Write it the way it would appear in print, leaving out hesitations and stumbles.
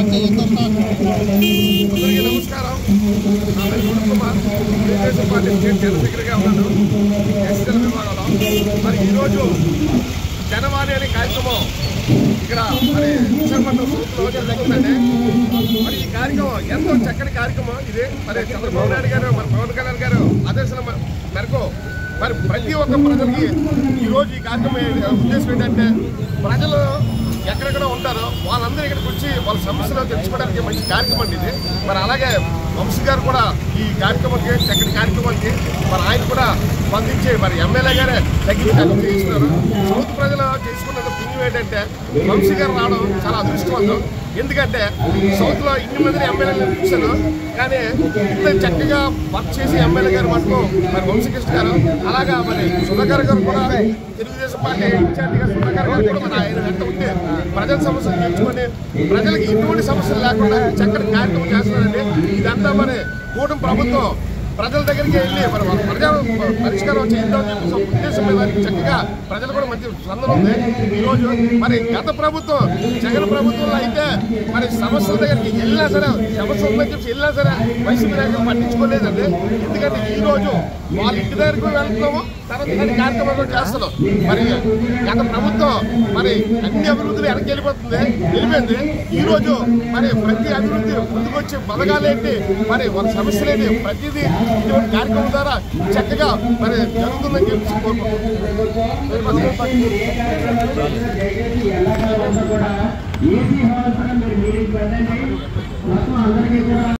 నమస్కారం. నా పేరు Kumar. Telugu Desam party state general సెక్రటరీగా ఉన్నాను ఎస్ఎల్ విభాగంలో. మరి ఈరోజు జనవాణి అనే కార్యక్రమం ఇక్కడ మరి విశాఖపట్నం సూత్రంలో జరుగుతుందండి. మరి ఈ కార్యక్రమం ఎంతో చక్కటి కార్యక్రమం ఇది. మరి చంద్రబాబు నాయుడు గారు మరి పవన్ కళ్యాణ్ గారు ఆదేశాల మేరకు మరి ప్రతి ఒక్క ప్రజలకి ఈరోజు ఈ కార్యక్రమం ఉద్దేశం ఏంటంటే ప్రజలు ఎక్కడెక్కడ ఉంటారో వాళ్ళందరూ ఇక్కడికి వచ్చి వాళ్ళ సమస్యలు తెలుసుకోవడానికి మంచి కార్యక్రమం అండి ఇది. మరి అలాగే వంశీ గారు కూడా ఈ కార్యక్రమానికి చక్కటి కార్యక్రమానికి మరి ఆయన కూడా స్పందించి మరి ఎమ్మెల్యే గారే తగ్గించి చేస్తున్నారు. సౌత్ ప్రజలు చేసుకున్న పుణ్యం ఏంటంటే వంశీ గారు రావడం చాలా అదృష్టవంతం. ఎందుకంటే సౌత్లో ఇన్ని మంది ఎమ్మెల్యేలు చూశాను, కానీ ఇంత చక్కగా వర్క్ చేసి ఎమ్మెల్యే గారు మటుకు మరి వంశీకృష్ణ గారు, అలాగా మరి సుధాకర్ గారు కూడా తెలుగుదేశం పార్టీ ఇన్ఛార్జిగా సుధాకర్ గారు కూడా మరి ఆయన వెంట ఉంటే ప్రజల సమస్యలు తెచ్చుకొని ప్రజలకు ఎటువంటి సమస్యలు లేకుండా చక్కటి కార్యక్రమం చేస్తున్నారండి. ఇదంతా మరి కూటమి ప్రభుత్వం ప్రజల దగ్గరికి వెళ్ళి మరి ప్రజా పరిష్కారం చేద్దామని చెప్పి ఉద్దేశం మీద చక్కగా ప్రజలు కూడా మంచి స్పందన ఉంది. ఈరోజు మరి గత ప్రభుత్వం జగన్ ప్రభుత్వంలో అయితే మరి సమస్యల దగ్గరికి వెళ్ళినా సరే సమస్య ఉందని చెప్పి వెళ్ళినా సరే వైసీపీ నాయకులు పట్టించుకోలేదండి. ఎందుకంటే ఈరోజు వాళ్ళ ఇంటి దగ్గరకు వెళ్తున్నాము, తర్వాత ఇలాంటి కార్యక్రమాలు చేస్తున్నాం. మరి గత ప్రభుత్వం మరి అన్ని అభివృద్ధులు వెనక్కి వెళ్ళిపోయింది. ఈరోజు మరి ప్రతి అభివృద్ధి ముందుకొచ్చి పథకాలేంటి మరి వాళ్ళ సమస్యలేంటి ప్రతిదీ ఇటువంటి కార్యక్రమం ద్వారా చక్కగా మరి జరుగుతుందని చెప్పి కోరుకుంటున్నాం.